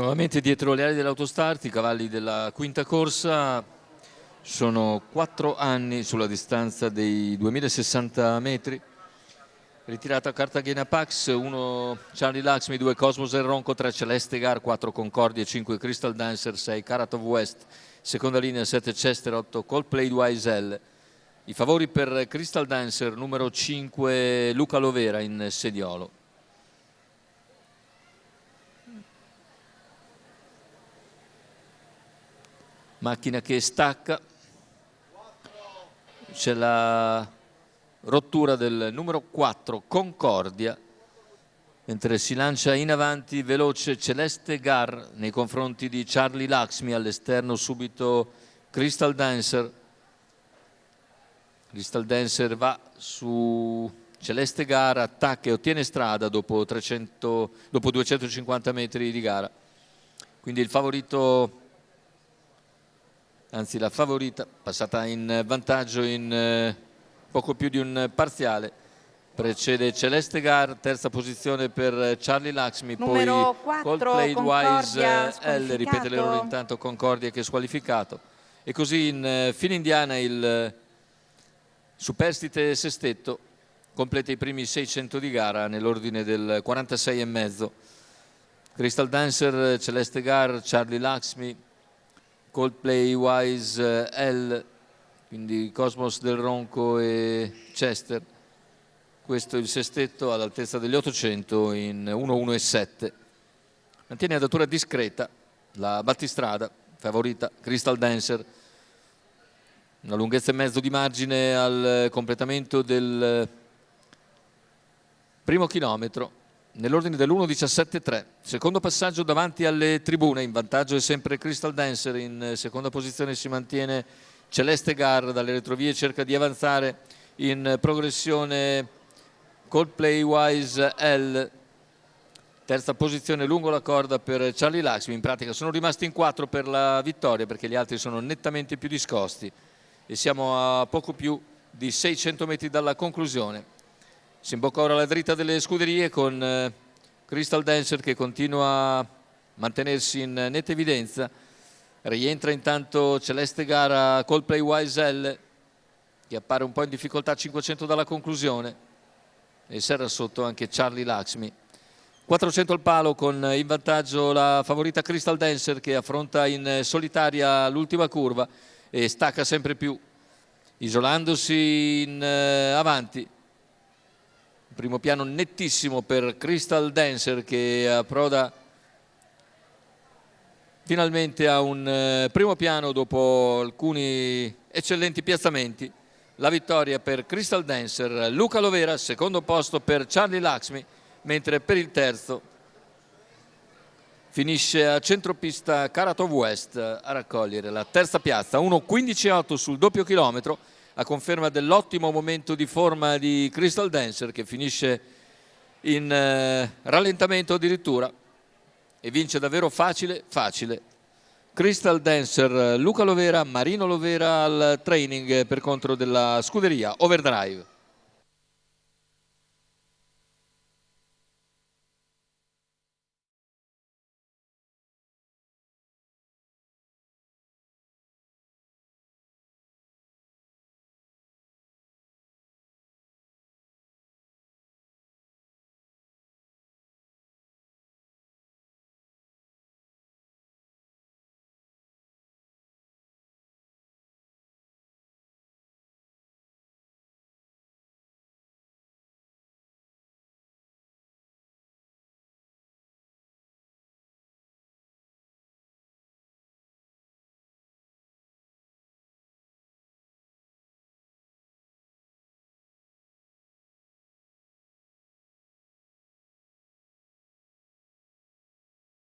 Nuovamente dietro le ali dell'Autostart, i cavalli della quinta corsa. Sono 4 anni sulla distanza dei 2060 metri. Ritirata Cartagena Pax, 1 Charlie Laxmi, 2 Cosmos El Ronco, 3 Celeste Gar, 4 Concordia, 5 Crystal Dancer, 6 Carat of West, seconda linea 7 Chester, 8 Coldplay Wise L. I favori per Crystal Dancer, numero 5 Luca Lovera in sediolo. Macchina che stacca, c'è la rottura del numero 4 Concordia, mentre si lancia in avanti veloce Celeste Gar nei confronti di Charlie Laxmi, all'esterno subito Crystal Dancer. Crystal Dancer va su Celeste Gar, attacca e ottiene strada dopo 250 metri di gara, quindi il favorito, anzi la favorita, passata in vantaggio in poco più di un parziale, precede Celeste Gar, terza posizione per Charlie Laxmi, poi Coldplay Wise L, ripete l'errore intanto Concordia che è squalificato, e così in fine indiana il superstite sestetto completa i primi 600 di gara nell'ordine del 46,5. Crystal Dancer, Celeste Gar, Charlie Laxmi, Coldplay Wise L, quindi Cosmos del Ronco e Chester. Questo è il sestetto all'altezza degli 800 in 1,1,7. Mantiene andatura discreta la battistrada, favorita Crystal Dancer. Una lunghezza e mezzo di margine al completamento del primo chilometro, nell'ordine dell'1,17,3. Secondo passaggio davanti alle tribune, in vantaggio è sempre Crystal Dancer, in seconda posizione si mantiene Celeste Gar, dalle retrovie cerca di avanzare in progressione Coldplay Wise L, terza posizione lungo la corda per Charlie Laxmi. In pratica sono rimasti in 4 per la vittoria, perché gli altri sono nettamente più discosti e siamo a poco più di 600 metri dalla conclusione. Si imbocca ora la dritta delle scuderie con Crystal Dancer che continua a mantenersi in netta evidenza. Rientra intanto Celeste Gara, Coldplay Wise L, che appare un po' in difficoltà a 500 dalla conclusione, e serra sotto anche Charlie Laxmi. 400 al palo con in vantaggio la favorita Crystal Dancer, che affronta in solitaria l'ultima curva e stacca sempre più, isolandosi in avanti. Primo piano nettissimo per Crystal Dancer, che approda finalmente a un primo piano dopo alcuni eccellenti piazzamenti. La vittoria per Crystal Dancer, Luca Lovera, secondo posto per Charlie Laxmi, mentre per il terzo finisce a centropista Carat of West a raccogliere la terza piazza. 1,15,8 sul doppio chilometro, a conferma dell'ottimo momento di forma di Crystal Dancer, che finisce in rallentamento addirittura e vince davvero facile. Crystal Dancer, Luca Lovera, Marino Lovera al training per conto della scuderia Overdrive.